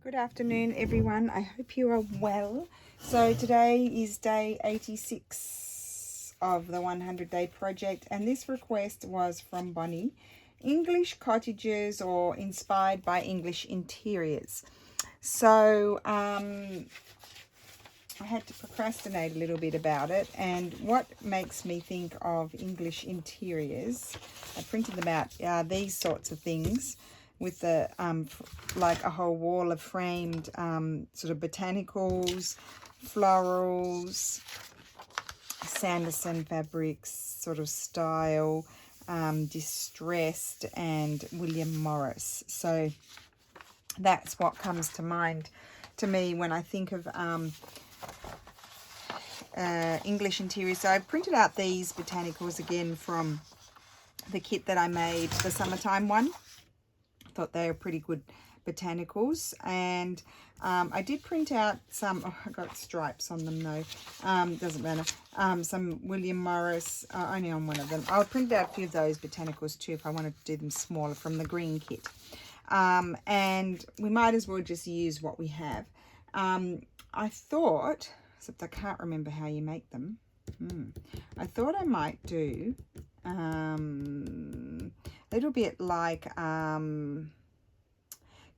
Good afternoon, everyone. I hope you are well. So today is day 86 of the 100-day project, and this request was from Bonnie. English cottages or inspired by English interiors. So I had to procrastinate a little bit about it, and what makes me think of English interiors, I printed them out, these sorts of things with the like a whole wall of framed sort of botanicals, florals, Sanderson fabrics sort of style, distressed, and William Morris. So that's what comes to mind to me when I think of English interiors. So I printed out these botanicals again from the kit that I made, the summertime one. Thought they were pretty good botanicals, and I did print out some, I got stripes on them though, doesn't matter, some William Morris, only on one of them. I'll print out a few of those botanicals too if I wanted to do them smaller from the green kit, and we might as well just use what we have. I thought, except I can't remember how you make them, I thought I might do a little bit like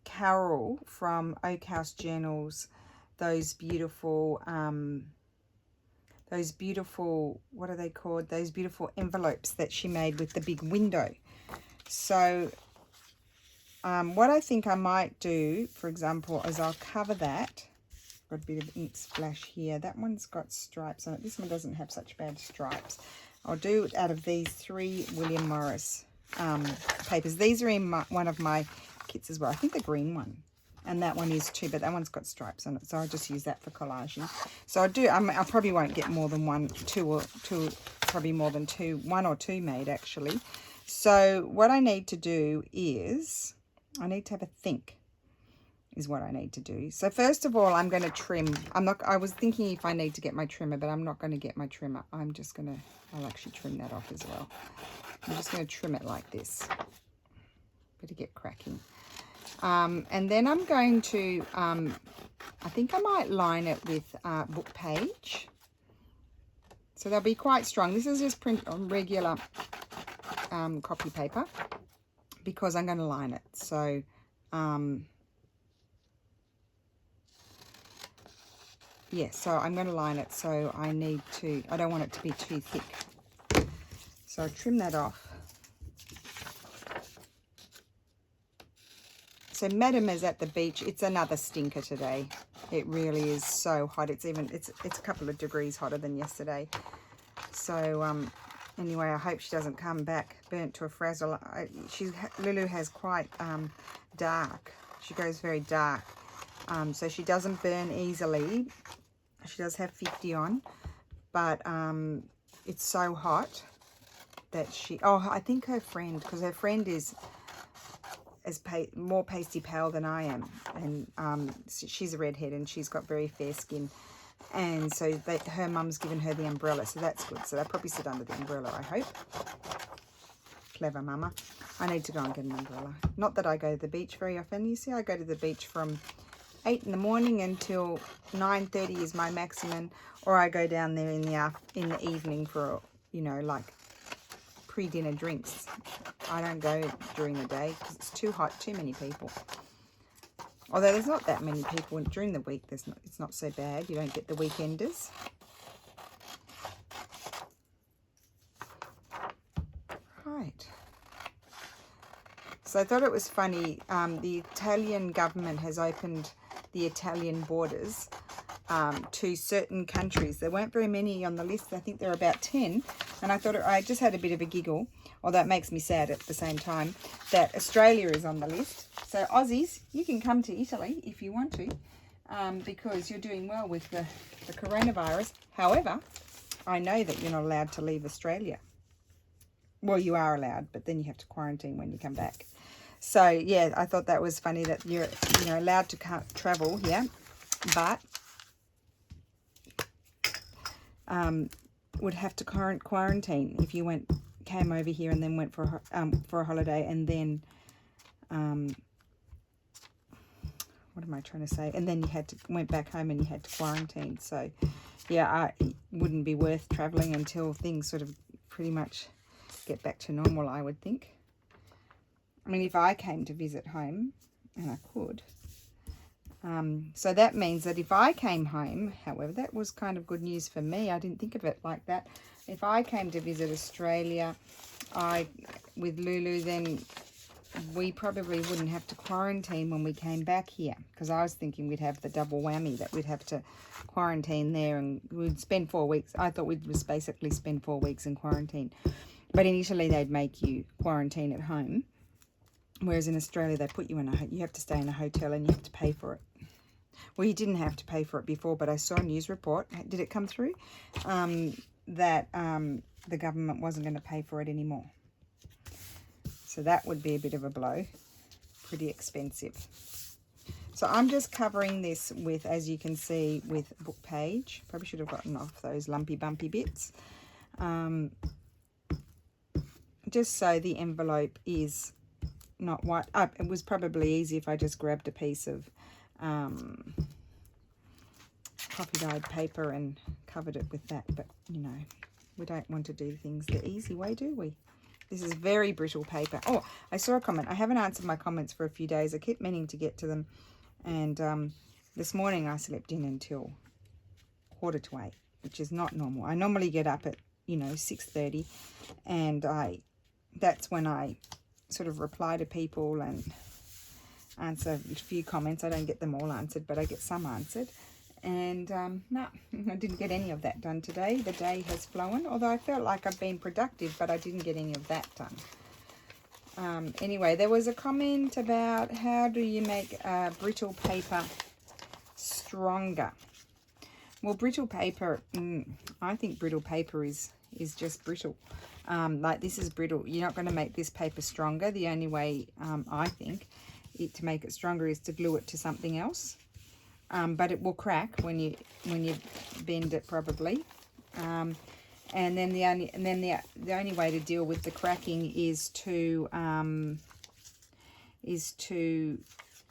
Carol from Oak House Journals, those beautiful, what are they called? Those beautiful envelopes that she made with the big window. So what I think I might do, for example, is I'll cover that. Got a bit of ink splash here. That one's got stripes on it. This one doesn't have such bad stripes. I'll do it out of these 3 William Morris papers. These are in one of my kits as well. I think the green one, and that one is too, but that one's got stripes on it, so I'll just use that for collaging. So I probably won't get more than probably more than 1 or 2 made actually. So what I need to do is I need to have a think is what I need to do. So first of all, I'm going to trim. I was thinking if I need to get my trimmer, but I'm not going to get my trimmer. I'll actually trim that off as well. I'm just going to trim it like this. Better get cracking. And then I'm going to, I think I might line it with book page. So they'll be quite strong. This is just print on regular copy paper because I'm going to line it. So, yeah, so I'm going to line it, so I don't want it to be too thick. So I'll trim that off. So Madam is at the beach. It's another stinker today. It really is so hot. It's a couple of degrees hotter than yesterday. So anyway, I hope she doesn't come back burnt to a frazzle. Lulu has quite dark. She goes very dark. So she doesn't burn easily. She does have 50 on, but it's so hot that I think her friend, because her friend is more pasty pale than I am, and she's a redhead and she's got very fair skin, and so her mum's given her the umbrella, so that's good. So they'll probably sit under the umbrella, I hope. Clever mama. I need to go and get an umbrella. Not that I go to the beach very often. You see, I go to the beach from 8 in the morning until 9:30 is my maximum, or I go down there in the evening for, like pre-dinner drinks. I don't go during the day because it's too hot, too many people. Although there's not that many people during the week. It's not so bad. You don't get the weekenders. Right. So I thought it was funny. The Italian government has opened the Italian borders to certain countries. There weren't very many on the list. I think there are about 10. And I thought I just had a bit of a giggle, although it makes me sad at the same time, that Australia is on the list. So Aussies, you can come to Italy if you want to, because you're doing well with the coronavirus. However, I know that you're not allowed to leave Australia. Well, you are allowed, but then you have to quarantine when you come back. So yeah, I thought that was funny that you're allowed to travel here, but would have to quarantine if you came over here and then went for a holiday, and then what am I trying to say? And then you went back home and you had to quarantine. So yeah, it wouldn't be worth traveling until things sort of pretty much get back to normal, I would think. I mean, if I came to visit home, and I could. So that means that if I came home, however, that was kind of good news for me. I didn't think of it like that. If I came to visit Australia with Lulu, then we probably wouldn't have to quarantine when we came back here, because I was thinking we'd have the double whammy, that we'd have to quarantine there and we'd spend 4 weeks. I thought we'd just basically spend 4 weeks in quarantine. But in Italy, they'd make you quarantine at home. Whereas in Australia, they put you in you have to stay in a hotel and you have to pay for it. Well, you didn't have to pay for it before, but I saw a news report. Did it come through? That the government wasn't going to pay for it anymore. So that would be a bit of a blow. Pretty expensive. So I'm just covering this with, as you can see, with book page. Probably should have gotten off those lumpy bumpy bits. Just so the envelope is not white. It was probably easy if I just grabbed a piece of coffee dyed paper and covered it with that, but you know, we don't want to do things the easy way, do we? This is very brittle paper. Oh, I saw a comment. I haven't answered my comments for a few days. I keep meaning to get to them, and this morning I slept in until 7:45, which is not normal. I normally get up at 6:30, and that's when I sort of reply to people and answer a few comments. I don't get them all answered, but I get some answered. And no, I didn't get any of that done today. The day has flown, although I felt like I've been productive, but I didn't get any of that done. Anyway, there was a comment about how do you make brittle paper stronger. Well, brittle paper, I think brittle paper is just brittle. Like this is brittle. You're not going to make this paper stronger. The only way I think to make it stronger is to glue it to something else. But it will crack when you bend it probably. And then the only way to deal with the cracking is to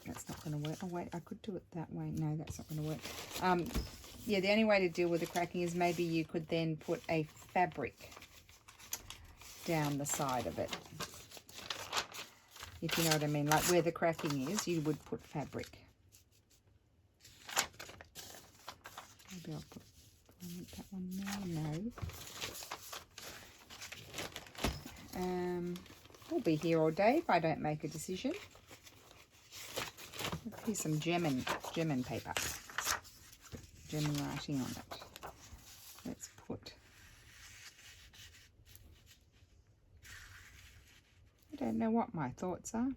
that's not going to work. Oh wait, I could do it that way. No, that's not going to work. Yeah, the only way to deal with the cracking is maybe you could then put a fabric down the side of it, if you know what I mean. Like where the cracking is, you would put fabric. Maybe I'll put that one now. No. We'll be here all day if I don't make a decision. Here's some German paper. German writing on it. Let's put. I don't know what my thoughts are.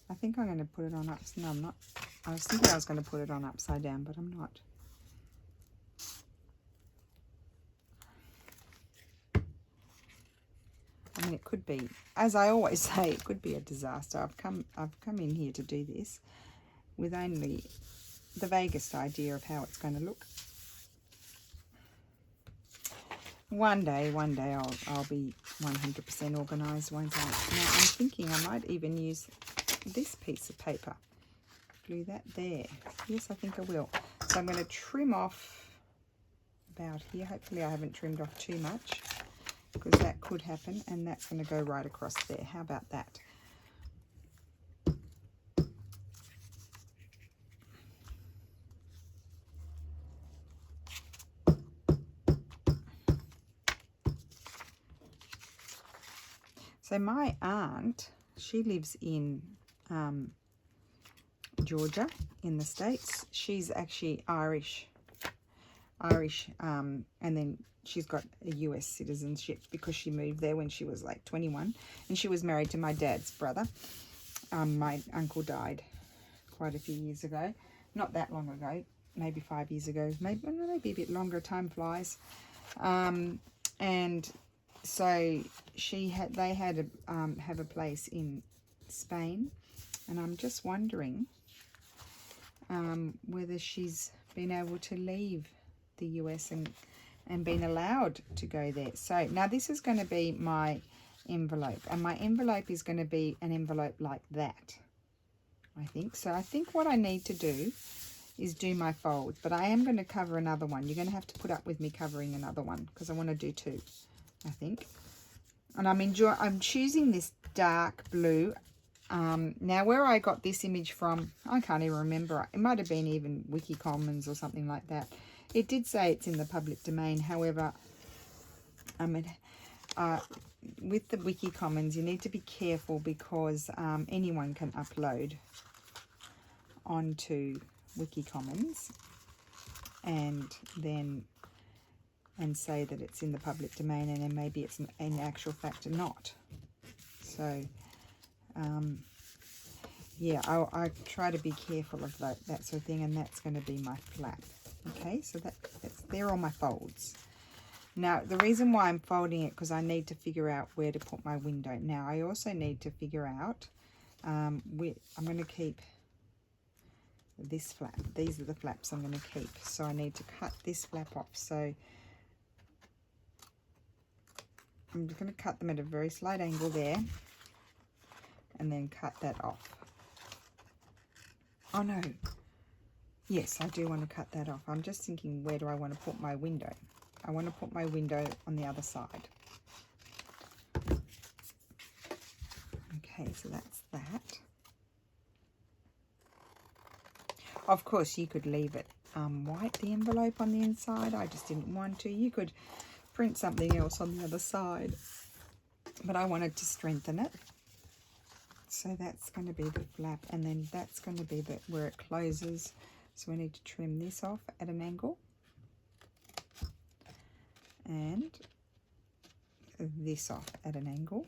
I think I'm going to put it on no, I'm not. I was thinking I was going to put it on upside down, but I'm not. I mean, it could be, as I always say, it could be a disaster. I've come in here to do this with only the vaguest idea of how it's going to look. One day I'll be 100% organised, won't I? Now I'm thinking I might even use this piece of paper. Glue that there. Yes, I think I will. So I'm going to trim off about here. Hopefully I haven't trimmed off too much, because that could happen, and that's going to go right across there. How about that? So my aunt, she lives in Georgia in the States. She's actually Irish, and then she's got a US citizenship because she moved there when she was like 21, and she was married to my dad's brother. My uncle died quite a few years ago, not that long ago, maybe 5 years ago, maybe a bit longer. Time flies. And so they had have a place in Spain, and I'm just wondering whether she's been able to leave the US and been allowed to go there. So now this is going to be my envelope, and my envelope is going to be an envelope like that, I think. So I think what I need to do is do my folds, but I am going to cover another one. You're going to have to put up with me covering another one because I want to do two, I think. And I'm choosing this dark blue. Now where I got this image from, I can't even remember. It might have been even Wiki Commons or something like that. It did say it's in the public domain. However, with the Wiki Commons, you need to be careful because anyone can upload onto Wiki Commons and say that it's in the public domain, and then maybe it's in actual fact not. So yeah, I try to be careful of that sort of thing, and that's going to be my flap. Okay, so they're all my folds. Now, the reason why I'm folding it, because I need to figure out where to put my window. Now, I also need to figure out, I'm going to keep this flap. These are the flaps I'm going to keep. So I need to cut this flap off. So I'm just going to cut them at a very slight angle there, and then cut that off. Oh no. Yes, I do want to cut that off. I'm just thinking, where do I want to put my window? I want to put my window on the other side. Okay, so that's that. Of course, you could leave it white, the envelope on the inside. I just didn't want to. You could print something else on the other side, but I wanted to strengthen it. So that's going to be the flap, and then that's going to be where it closes. So we need to trim this off at an angle, and this off at an angle.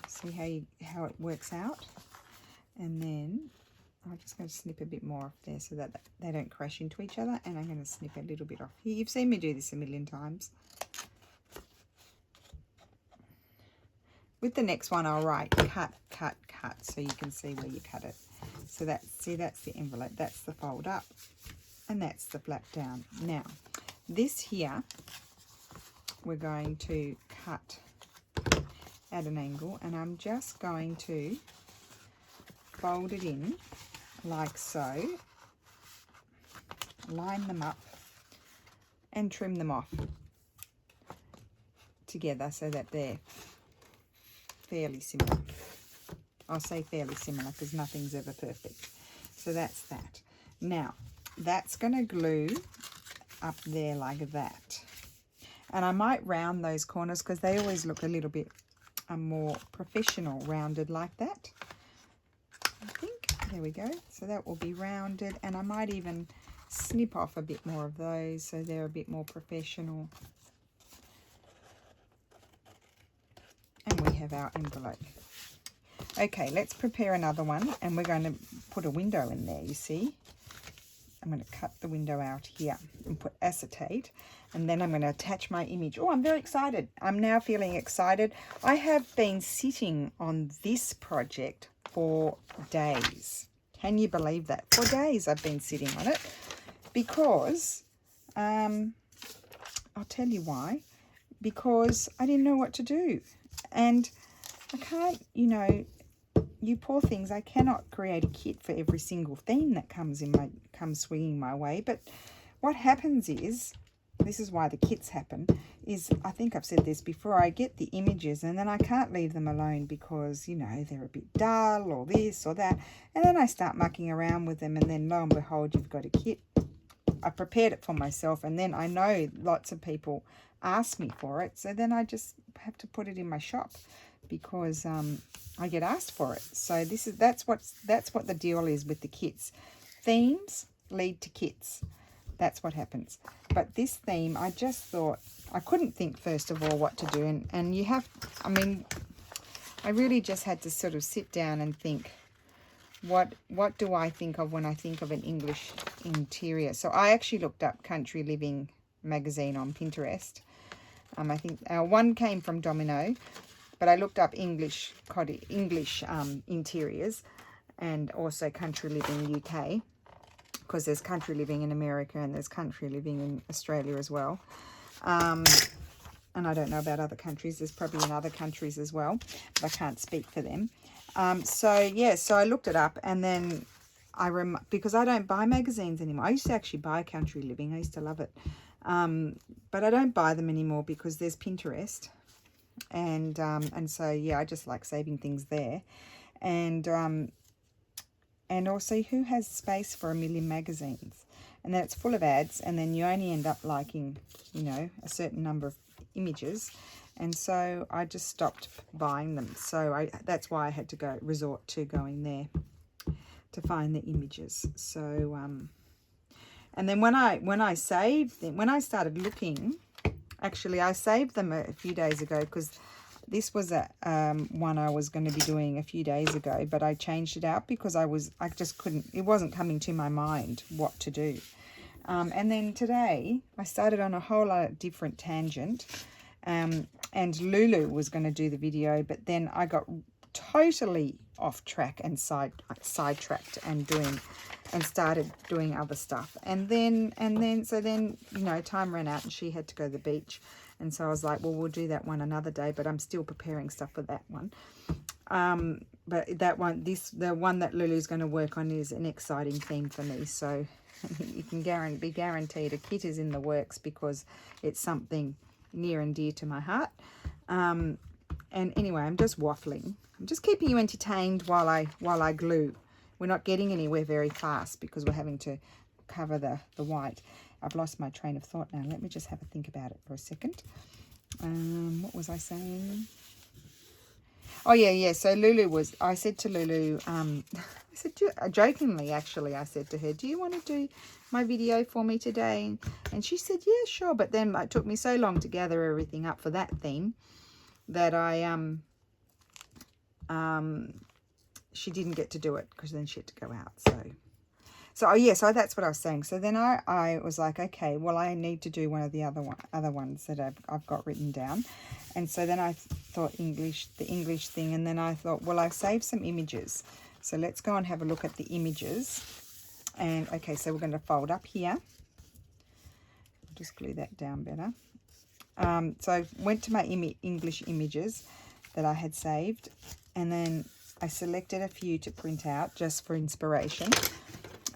See how it works out? And then I'm just going to snip a bit more off there so that they don't crash into each other, and I'm going to snip a little bit off here. You've seen me do this a million times. With the next one, I'll write cut, cut, cut, so you can see where you cut it. So that's the envelope, that's the fold up, and that's the flap down. Now, this here, we're going to cut at an angle, and I'm just going to fold it in like so, line them up, and trim them off together so that they're fairly similar. I'll say fairly similar because nothing's ever perfect. So that's that. Now, that's going to glue up there like that. And I might round those corners because they always look a little bit more professional rounded like that. I think. There we go. So that will be rounded, and I might even snip off a bit more of those so they're a bit more professional. And we have our envelope. Okay, let's prepare another one, and we're going to put a window in there, you see. I'm going to cut the window out here and put acetate, and then I'm going to attach my image. Oh, I'm very excited. I'm now feeling excited. I have been sitting on this project for days. Can you believe that? For days I've been sitting on it because, I'll tell you why, because I didn't know what to do. And I can't, you poor things, I cannot create a kit for every single theme that comes swinging my way. But what happens is, this is why the kits happen, is, I think I've said this before, I get the images and then I can't leave them alone because, they're a bit dull or this or that. And then I start mucking around with them, and then lo and behold, you've got a kit. I prepared it for myself, and then I know lots of people ask me for it. So then I just have to put it in my shop because I get asked for it. So that's what the deal is with the kits. Themes lead to kits. That's what happens. But this theme, I just thought, I couldn't think first of all what to do. And you have, I really just had to sort of sit down and think, what do I think of when I think of an English interior? So I actually looked up Country Living magazine on Pinterest. I think one came from Domino, but I looked up English interiors, and also Country Living UK. because there's country living in America and there's country living in Australia as well. And I don't know about other countries. There's probably in other countries as well, but I can't speak for them. So yeah, so I looked it up, and then because I don't buy magazines anymore. I used to actually buy Country Living. I used to love it. But I don't buy them anymore because there's Pinterest. And so, yeah, I just like saving things there. And also, who has space for 1 million magazines? And then it's full of ads, and then you only end up liking, you know, a certain number of images. And so I just stopped buying them. So that's why I had to resort to going there to find the images. So and then when I saved them, when I started looking, actually I saved them a few days ago, because this was a one I was going to be doing a few days ago, but I changed it out because I just couldn't, it wasn't coming to my mind what to do. And then today I started on a whole lot of different tangent, and Lulu was going to do the video, but then I got totally off track and sidetracked and started doing other stuff. And then you know, time ran out and she had to go to the beach, and so I was like, well, we'll do that one another day, but I'm still preparing stuff for that one. But that one, the one that Lulu's going to work on is an exciting theme for me, so you can be guaranteed a kit is in the works, because it's something near and dear to my heart. And anyway, I'm just waffling. I'm just keeping you entertained while I glue. We're not getting anywhere very fast because we're having to cover the white. I've lost my train of thought now. Let me just have a think about it for a second. What was I saying? Oh, yeah. So I said to Lulu, jokingly, actually, I said to her, do you want to do my video for me today? And she said, yeah, sure. But then it took me so long to gather everything up for that theme that she didn't get to do it, because then she had to go out. So that's what I was saying. So then I was like, okay, well, I need to do one of the other ones that I've got written down. And so then I thought the English thing, and then I thought, well, I saved some images. So let's go and have a look at the images. And okay, so we're going to fold up here. I'll just glue that down better. So I went to my English images that I had saved, and then I selected a few to print out just for inspiration.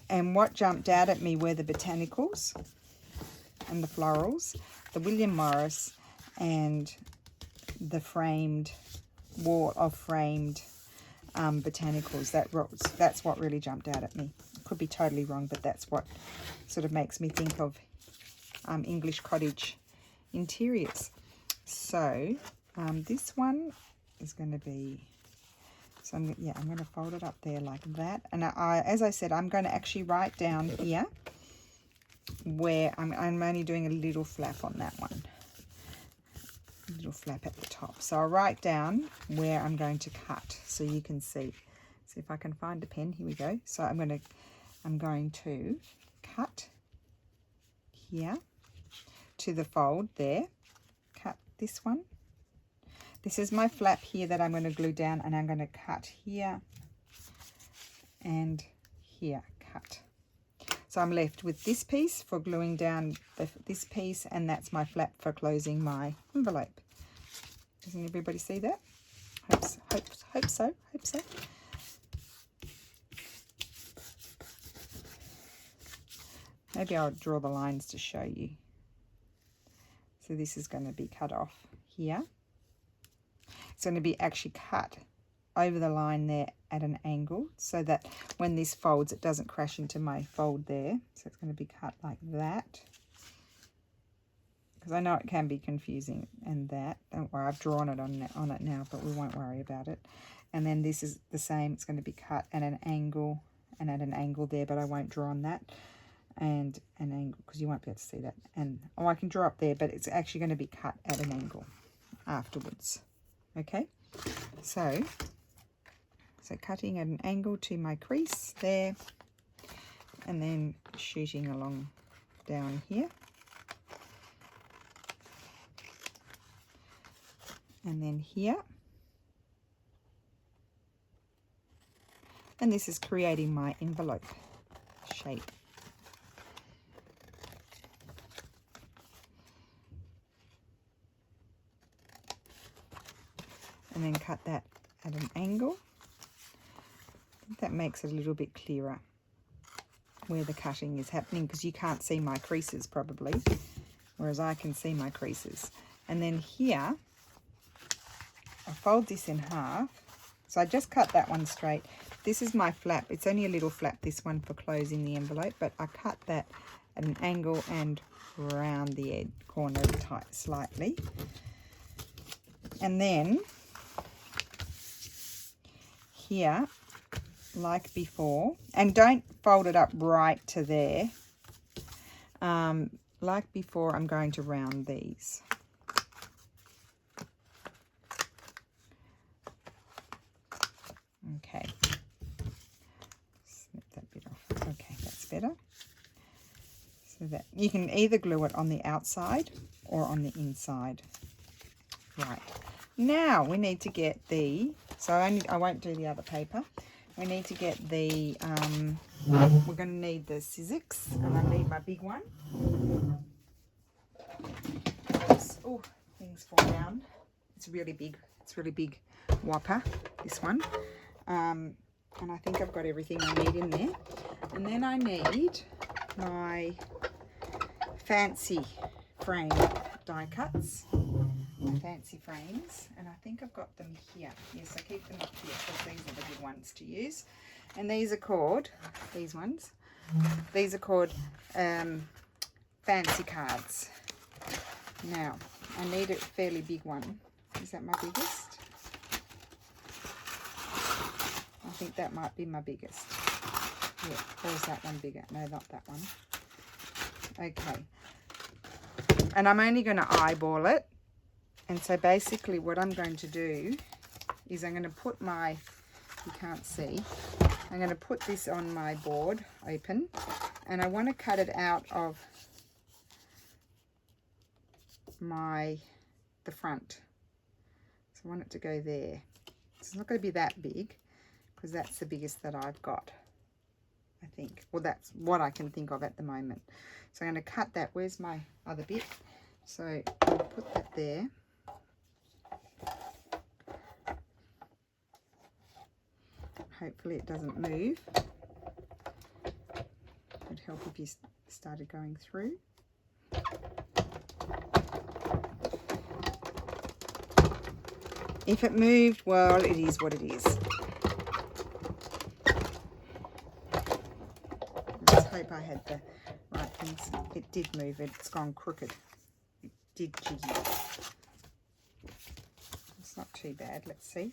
And what jumped out at me were the botanicals and the florals, the William Morris, and the framed wall of framed botanicals. That's what really jumped out at me. Could be totally wrong, but that's what sort of makes me think of English cottage interiors. So this one is going to be, so I'm going to fold it up there like that. And as I said, I'm going to actually write down here where I'm only doing a little flap on that one, a little flap at the top. So I'll write down where I'm going to cut so you can see. See if I can find a pen. Here we go. So I'm going to cut here to the fold there. Cut this one. This is my flap here that I'm going to glue down, and I'm going to cut here and here, cut. So I'm left with this piece for gluing down this piece, and that's my flap for closing my envelope. Doesn't everybody see that? Hope so. Maybe I'll draw the lines to show you. So this is going to be cut off here. It's going to be actually cut over the line there at an angle, so that when this folds, it doesn't crash into my fold there. So it's going to be cut like that, because I know it can be confusing. And that, don't worry, I've drawn it on it now, but we won't worry about it. And then this is the same. It's going to be cut at an angle and at an angle there, but I won't draw on that. And an angle, because you won't be able to see that. And I can draw up there, but it's actually going to be cut at an angle afterwards. Okay, so cutting at an angle to my crease there, and then shooting along down here, and then here, and this is creating my envelope shape and then cut that at an angle. I think that makes it a little bit clearer where the cutting is happening, because you can't see my creases probably, whereas I can see my creases. And then here, I fold this in half. So I just cut that one straight. This is my flap. It's only a little flap, this one, for closing the envelope, but I cut that at an angle and round the edge corner tight slightly. And then here, like before, and don't fold it up right to there. Like before, I'm going to round these. Okay, snip that bit off. Okay, that's better. So that you can either glue it on the outside or on the inside. Right, now we need to get the, so I won't do the other paper. We need to get the, we're going to need the scissors, and I need my big one. Oops. Oh, things fall down. It's really big. It's really big whopper, this one. And I think I've got everything I need in there. And then I need my fancy frame die cuts. My fancy frames, and I think I've got them here. Yes, I keep them up here because these are the good ones to use. And these are called, these ones, these are called fancy cards. Now, I need a fairly big one. Is that my biggest? I think that might be my biggest. Yeah, or is that one bigger? No, not that one. Okay. And I'm only going to eyeball it. And so basically what I'm going to do is I'm going to put my, you can't see, I'm going to put this on my board open, and I want to cut it out of the front. So I want it to go there. It's not going to be that big because that's the biggest that I've got, I think. Well, that's what I can think of at the moment. So I'm going to cut that. Where's my other bit? So I'll put that there. Hopefully it doesn't move. It'd help if you started going through. If it moved, well, it is what it is. Let's hope I had the right things. It did move. It's gone crooked. It did jiggy. It's not too bad. Let's see.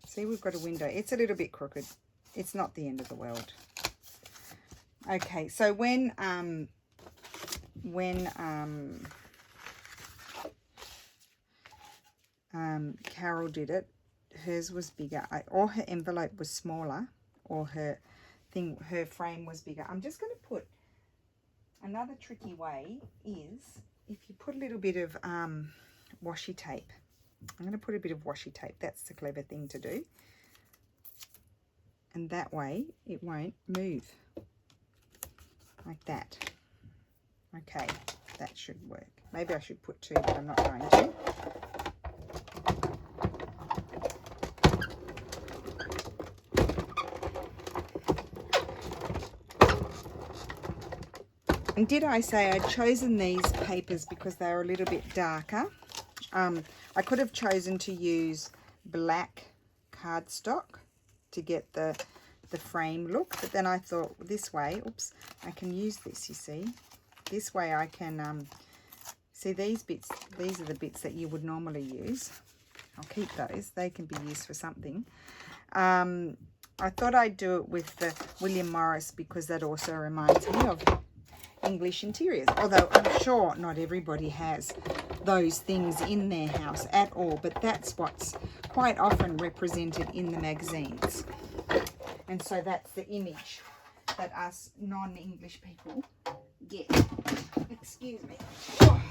See, we've got a window. It's a little bit crooked. It's not the end of the world. Okay, so when Carol did it, hers was bigger, or her envelope was smaller, or her frame was bigger. I'm just going to put, another tricky way is if you put a little bit of washi tape. I'm going to put a bit of washi tape. That's the clever thing to do. And that way it won't move. Like that. Okay, that should work. Maybe I should put two, but I'm not going to. And did I say I'd chosen these papers because they were a little bit darker? I could have chosen to use black cardstock to get the frame look, but then I thought this way, oops, I can use this, you see. This way I can, see these bits, these are the bits that you would normally use. I'll keep those, they can be used for something. I thought I'd do it with the William Morris because that also reminds me of English interiors, although I'm sure not everybody has those things in their house at all, but that's what's quite often represented in the magazines. And so that's the image that us non-English people get. Excuse me. Oh,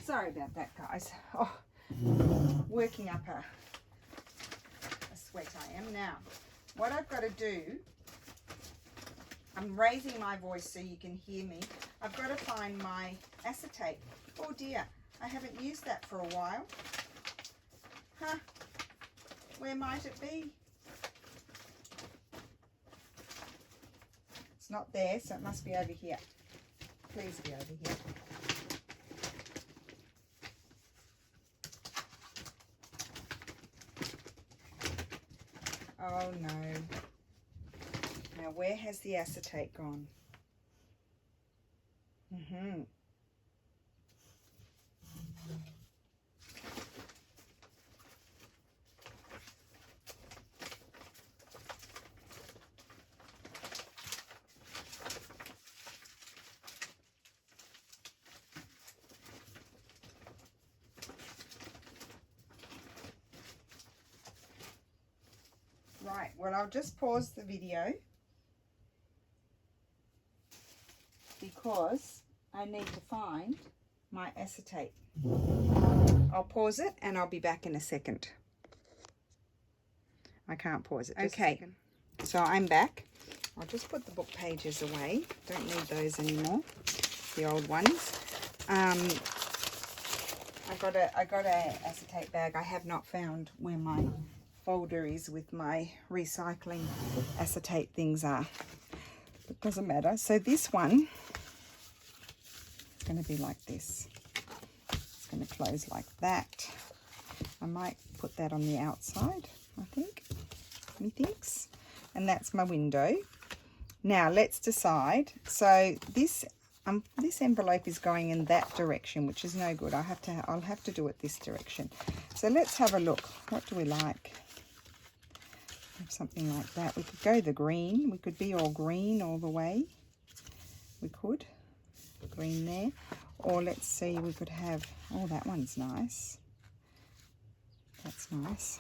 sorry about that, guys. Oh, working up a sweat I am. Now, what I've got to do, I'm raising my voice so you can hear me. I've got to find my acetate. Oh dear, I haven't used that for a while. Huh? Where might it be? It's not there, so it must be over here. Please be over here. Oh no. Now where has the acetate gone? Right, well, I'll just pause the video because I need to find my acetate. I'll pause it and I'll be back in a second. I can't pause it. Okay, so I'm back. I'll just put the book pages away. Don't need those anymore, the old ones. I got a acetate bag. I have not found where my folder is with my recycling acetate things are. It doesn't matter. So this one is going to be like this. It's going to close like that. I might put that on the outside, I think. Methinks. And that's my window. Now let's decide. So this envelope is going in that direction, which is no good. I'll have to do it this direction. So let's have a look. What do we like? Something like that. We could go the green. We could be all green all the way. We could. Green there. Or let's see, we could have, oh, that one's nice. That's nice.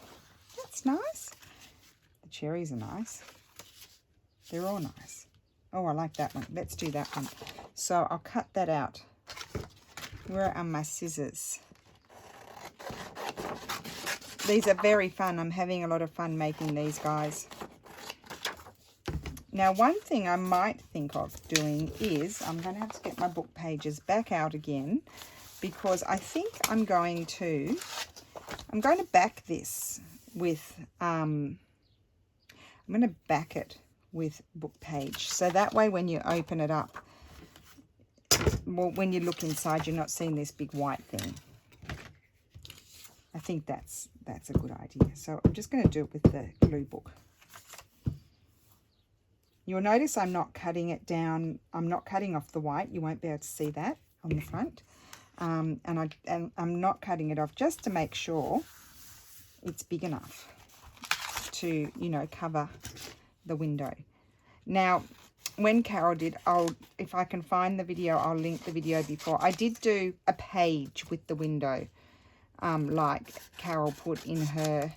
That's nice. The cherries are nice. They're all nice. Oh, I like that one. Let's do that one. So I'll cut that out. Where are my scissors? These are very fun. I'm having a lot of fun making these, guys. Now, one thing I might think of doing is I'm going to have to get my book pages back out again because I think I'm going to back this with, I'm going to back it with book page. So that way when you open it up, well, when you look inside, you're not seeing this big white thing. I think that's a good idea. So I'm just going to do it with the glue book. You'll notice I'm not cutting it down. I'm not cutting off the white. You won't be able to see that on the front. And I'm not cutting it off just to make sure it's big enough to, you know, cover the window. Now, when Carol did, if I can find the video, I'll link the video before. I did do a page with the window. Like Carol put in her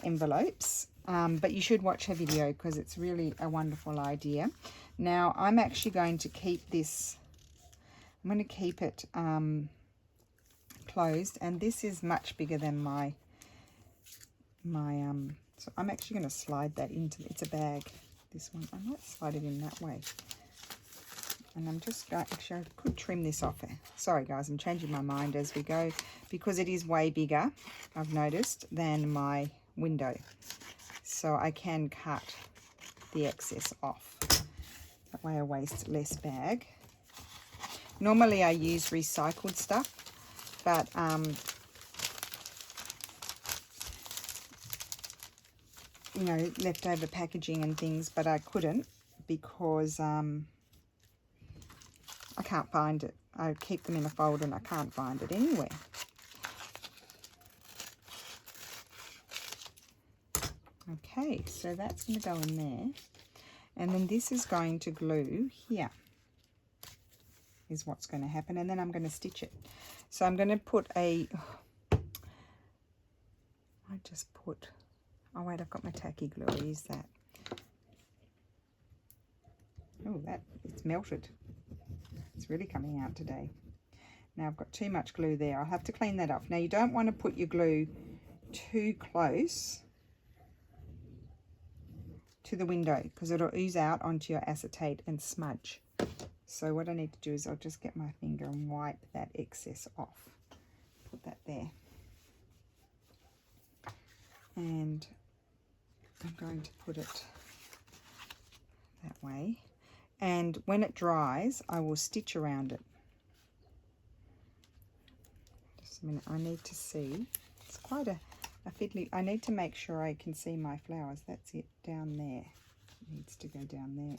envelopes, but you should watch her video because it's really a wonderful idea. Now I'm actually going to keep this, I'm going to keep it closed, and this is much bigger than my so I'm actually going to slide that into, it's a bag, this one. I might slide it in that way. And I'm just going, actually I could trim this off. Sorry guys, I'm changing my mind as we go because it is way bigger, I've noticed, than my window. So I can cut the excess off. That way I waste less bag. Normally I use recycled stuff, but you know, leftover packaging and things, but I couldn't because I can't find it. I keep them in a folder and I can't find it anywhere. Okay, so that's going to go in there. And then this is going to glue here, is what's going to happen. And then I'm going to stitch it. So I'm going to put a, oh wait, I've got my tacky glue. I'll use that. Oh, it's melted. It's really coming out today. Now I've got too much glue there. I'll have to clean that off. Now you don't want to put your glue too close to the window because it'll ooze out onto your acetate and smudge. So what I need to do is I'll just get my finger and wipe that excess off. put that there. And I'm going to put it that way. And when it dries, I will stitch around it. Just a minute, I need to see. It's quite a fiddly. I need to make sure I can see my flowers. That's it, down there. It needs to go down there.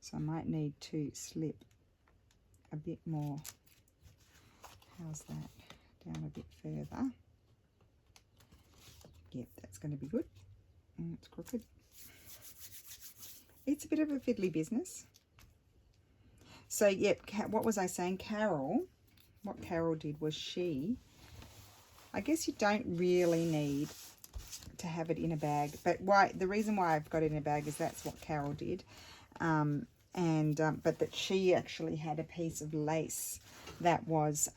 So I might need to slip a bit more. How's that? Down a bit further. Yep, that's going to be good. It's crooked. It's a bit of a fiddly business. So, yep, what was I saying? Carol, what Carol did was I guess you don't really need to have it in a bag, but the reason why I've got it in a bag is that's what Carol did. But that she actually had a piece of lace that was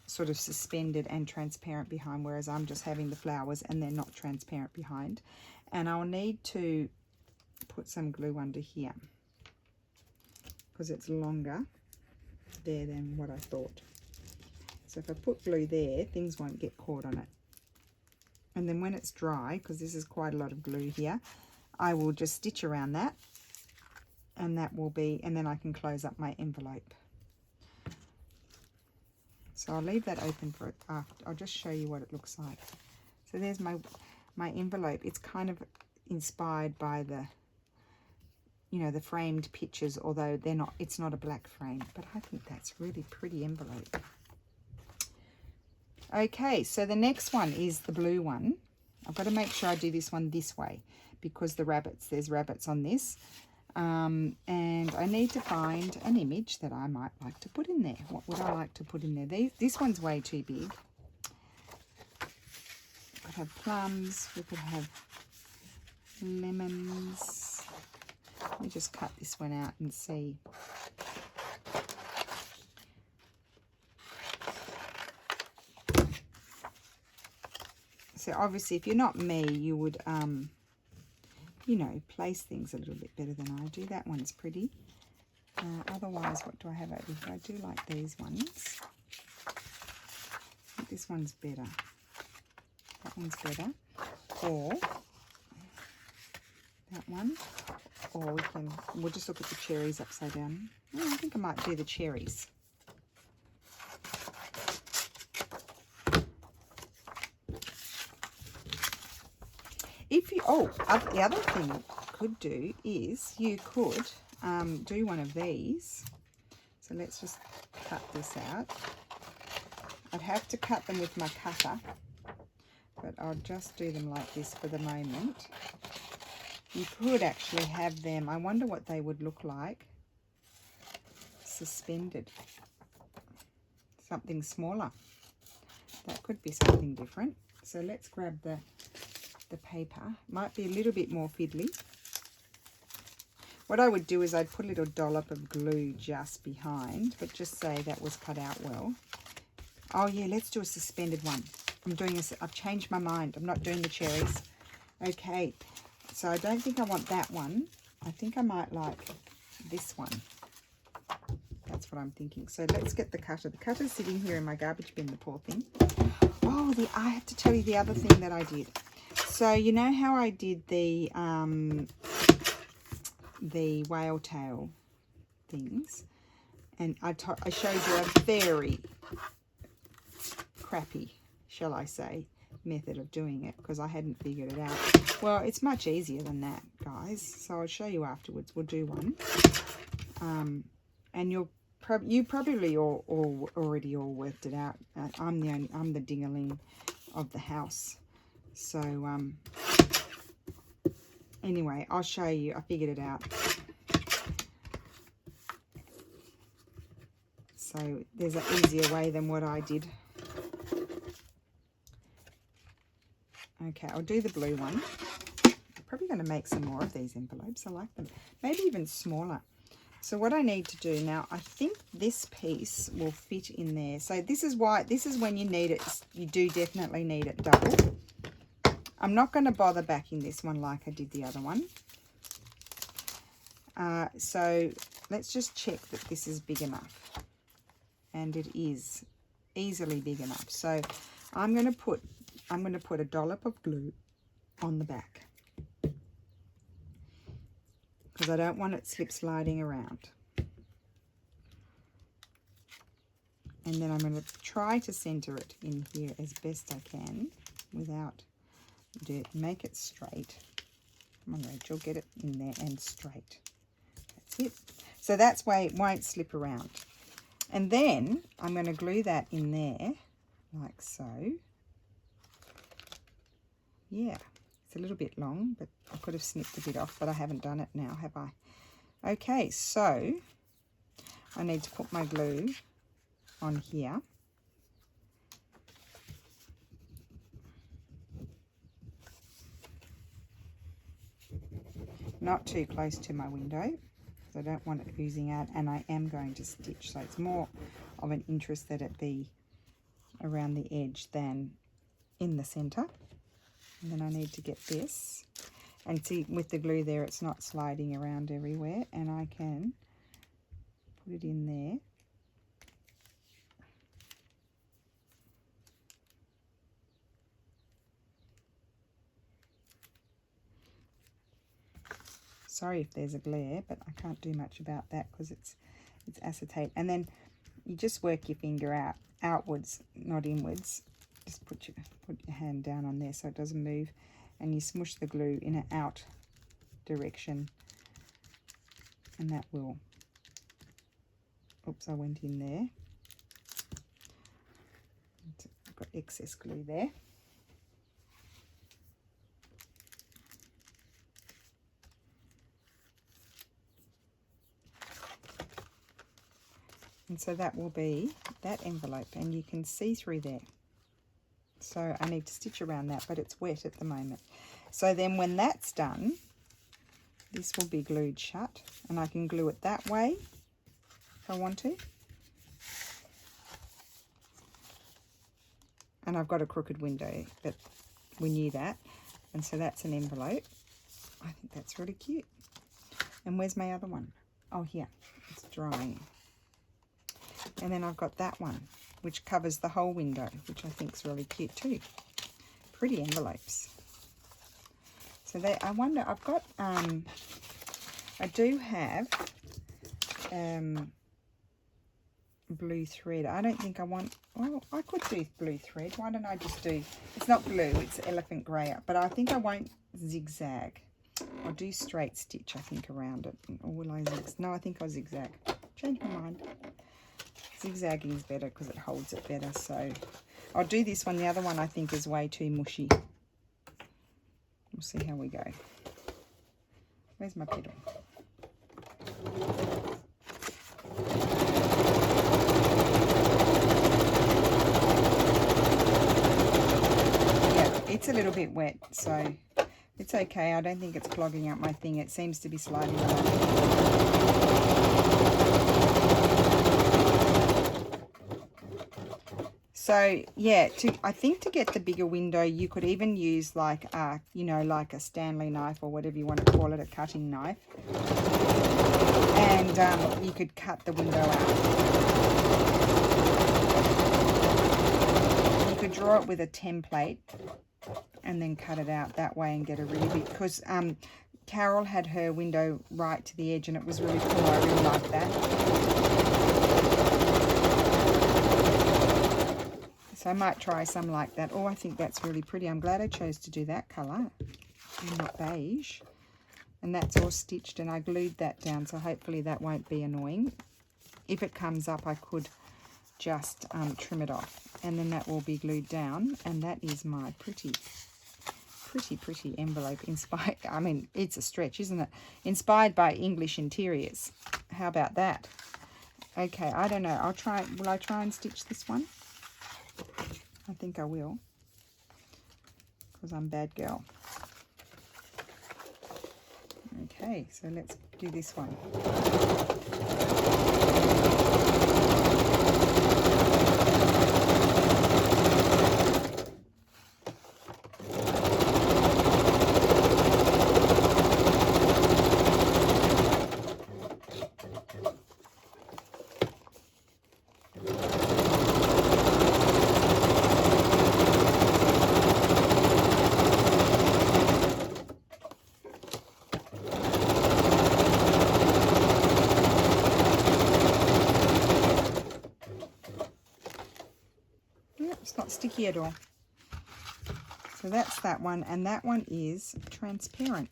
sort of suspended and transparent behind, whereas I'm just having the flowers and they're not transparent behind. And I'll need to put some glue under here because it's longer there than what I thought. So if I put glue there, things won't get caught on it. And then when it's dry, because this is quite a lot of glue here, I will just stitch around that, and that will be, and then I can close up my envelope. So I'll leave that open for it after. I'll just show you what it looks like. So there's my envelope. It's kind of inspired by the, the framed pictures, although they're not. It's not a black frame, but I think that's really pretty envelope. Okay, so the next one is the blue one. I've got to make sure I do this one this way because there's rabbits on this. And I need to find an image that I might like to put in there. What would I like to put in there? This one's way too big. We could have plums. We could have lemons. Let me just cut this one out and see. So obviously, if you're not me, you would, place things a little bit better than I do. That one's pretty. Otherwise, what do I have over here? I do like these ones. I think this one's better. That one's better. Or that one. Or we'll just look at the cherries upside down. Oh, I think I might do the cherries. The other thing you could do is you could do one of these. So let's just cut this out. I'd have to cut them with my cutter, but I'll just do them like this for the moment. You could actually have them, I wonder what they would look like, suspended. Something smaller. That could be something different. So let's grab the paper. Might be a little bit more fiddly. What I would do is I'd put a little dollop of glue just behind, but just say that was cut out well. Oh yeah, let's do a suspended one. I've changed my mind. I'm not doing the cherries. Okay, so I don't think I want that one. I think I might like this one. That's what I'm thinking. So let's get the cutter. The cutter's sitting here in my garbage bin, the poor thing. Oh, I have to tell you the other thing that I did. So you know how I did the whale tail things, and I showed you a very crappy, shall I say, method of doing it because I hadn't figured it out. Well, it's much easier than that, guys. So I'll show you afterwards. We'll do one, and you probably already worked it out. I'm the ding-a-ling of the house. So anyway, I'll show you. I figured it out. So there's an easier way than what I did. Okay, I'll do the blue one. I'm probably going to make some more of these envelopes. I like them. Maybe even smaller. So what I need to do now, I think this piece will fit in there. So this is when you need it. You do definitely need it double. I'm not going to bother backing this one like I did the other one. So let's just check that this is big enough. And it is. easily big enough. So I'm going to put a dollop of glue on the back because I don't want it slip sliding around. And then I'm going to try to center it in here as best I can without dirt. Make it straight. Come on, Rachel, get it in there and straight. That's it. So that's why it won't slip around. And then I'm going to glue that in there like so. Yeah, it's a little bit long, but I could have snipped a bit off, but I haven't done it now, have I? Okay, so I need to put my glue on here. Not too close to my window because I don't want it oozing out, and I am going to stitch, so it's more of an interest that it be around the edge than in the center. And then I need to get this, and see with the glue there it's not sliding around everywhere, and I can put it in there. Sorry if there's a glare, but I can't do much about that because it's acetate. And then you just work your finger outwards, not inwards. Just put your hand down on there so it doesn't move, and you smush the glue in an out direction, and that will. Oops, I went in there. I've got excess glue there. And so that will be that envelope, and you can see through there. So I need to stitch around that, but it's wet at the moment. So then when that's done, this will be glued shut, and I can glue it that way if I want to. And I've got a crooked window, but we knew that. And so that's an envelope. I think that's really cute. And where's my other one? Oh, here. It's drying. And then I've got that one, which covers the whole window, which I think is really cute too. Pretty envelopes. So I wonder, I've got, I do have blue thread. I don't think I want, well, I could do blue thread. Why don't I just do, it's not blue, it's elephant grey, but I think I won't zigzag. I'll do straight stitch, I think, around it. Or will I zigzag? No, I think I'll zigzag. Change my mind. Zigzagging is better because it holds it better. So I'll do this one. The other one I think is way too mushy. We'll see how we go. Where's my pedal? Yeah, it's a little bit wet, so it's okay. I don't think it's clogging up my thing. It seems to be sliding along. So yeah, I think to get the bigger window, you could even use like a, you know, like a Stanley knife or whatever you want to call it, a cutting knife, and you could cut the window out. You could draw it with a template and then cut it out that way and get a really big, because Carol had her window right to the edge and it was really cool. I really like that. So I might try some like that. Oh, I think that's really pretty. I'm glad I chose to do that colour and not beige. And that's all stitched, and I glued that down, so hopefully that won't be annoying. If it comes up, I could just trim it off, and then that will be glued down. And that is my pretty envelope inspired. I mean, it's a stretch, isn't it? Inspired by English interiors. How about that? Okay, I don't know. I'll try. Will I try and stitch this one? I think I will, because I'm a bad girl. Okay, so let's do this one. Theodore. So that's that one, and that one is transparent.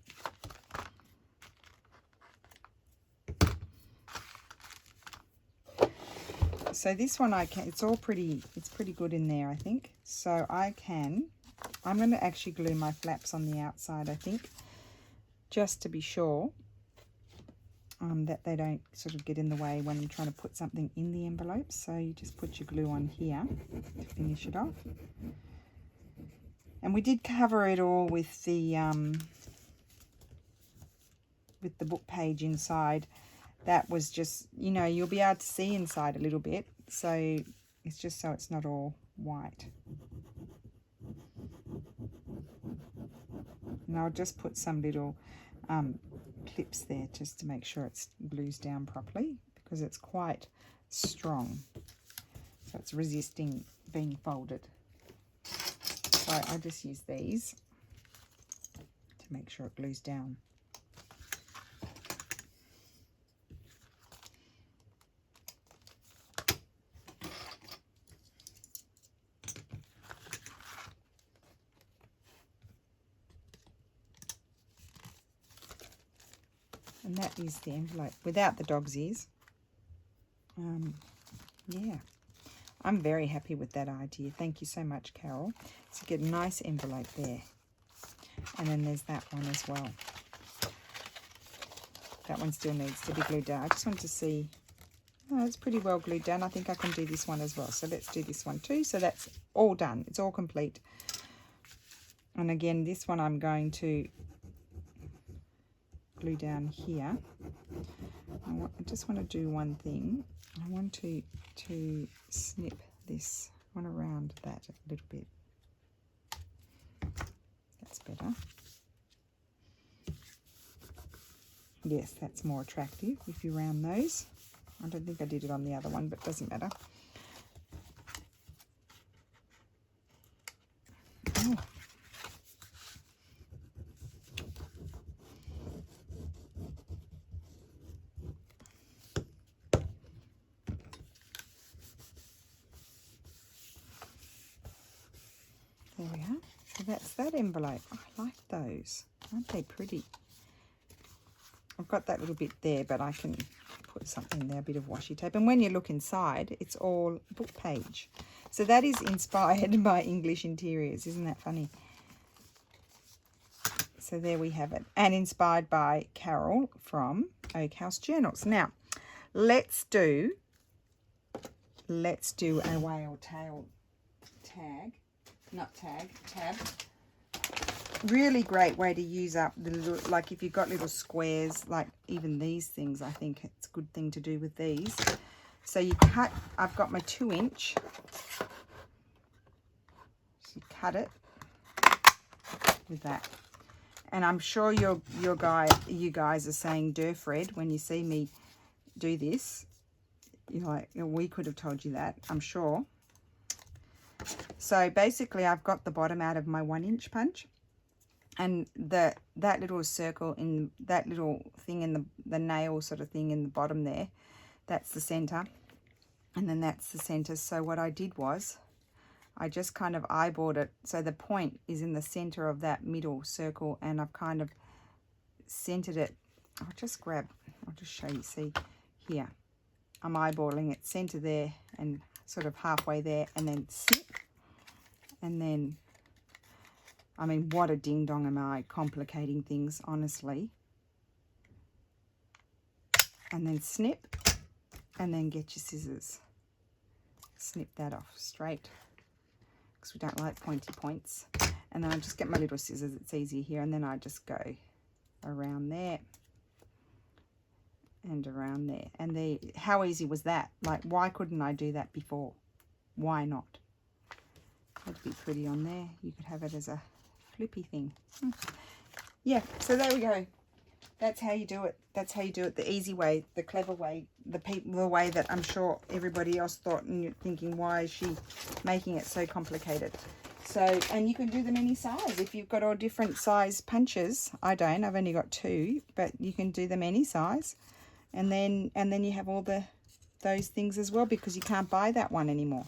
So this one it's pretty good in there, I think. So I'm going to actually glue my flaps on the outside, I think, just to be sure that they don't sort of get in the way when I'm trying to put something in the envelope. So you just put your glue on here to finish it off. And we did cover it all with the book page inside. That was just, you know, you'll be able to see inside a little bit. So it's just so it's not all white. And I'll just put some little clips there just to make sure it glues down properly, because it's quite strong. So it's resisting being folded. So I just use these to make sure it glues down. And that is the envelope without the dog's ears. Yeah, I'm very happy with that idea. Thank you so much, Carol. So get a nice envelope there. And then there's that one as well. That one still needs to be glued down. I just want to see. Oh, it's pretty well glued down. I think I can do this one as well. So let's do this one too. So that's all done. It's all complete. And again, this one I'm going to glue down here. I just want to do one thing. I want to snip this. I want to round that a little bit. That's better. Yes, that's more attractive if you round those. I don't think I did it on the other one, but it doesn't matter. Oh. There we are. So that's that envelope. I like those. Aren't they pretty? I've got that little bit there, but I can put something there, a bit of washi tape. And when you look inside, it's all book page. So that is inspired by English interiors. Isn't that funny? So there we have it. And inspired by Carol from Oak House Journals. Now, let's do a whale tail tag. Not tag, tab. Really great way to use up the little, like if you've got little squares, like even these things, I think it's a good thing to do with these. So you cut, I've got my 2-inch. So you cut it with that. And I'm sure you guys are saying Durfred when you see me do this. You're like, we could have told you that, I'm sure. So basically I've got the bottom out of my 1-inch punch, and that little circle in that little thing in the nail sort of thing in the bottom there, that's the center, and then that's the center. So what I did was I just kind of eyeballed it, so the point is in the center of that middle circle, and I've kind of centered it. I'll just show you. See here, I'm eyeballing it center there and sort of halfway there, and then snip, and then, I mean, what a ding dong am I complicating things, honestly. And then snip, and then get your scissors, snip that off straight, because we don't like pointy points. And then I just get my little scissors, it's easier here, and then I just go around there and around there. And how easy was that? Like, why couldn't I do that before? Why not? That'd be pretty on there. You could have it as a flippy thing. Yeah, so there we go. That's how you do it. That's how you do it. The easy way, the clever way, the way that I'm sure everybody else thought, and you're thinking, why is she making it so complicated? So, and you can do them any size. If you've got all different size punches, I don't, I've only got 2, but you can do them any size. And then you have all those things as well, because you can't buy that one anymore.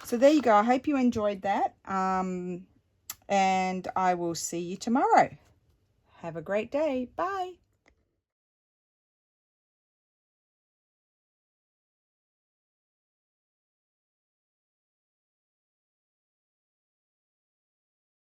So there you go. I hope you enjoyed that. And I will see you tomorrow. Have a great day. Bye.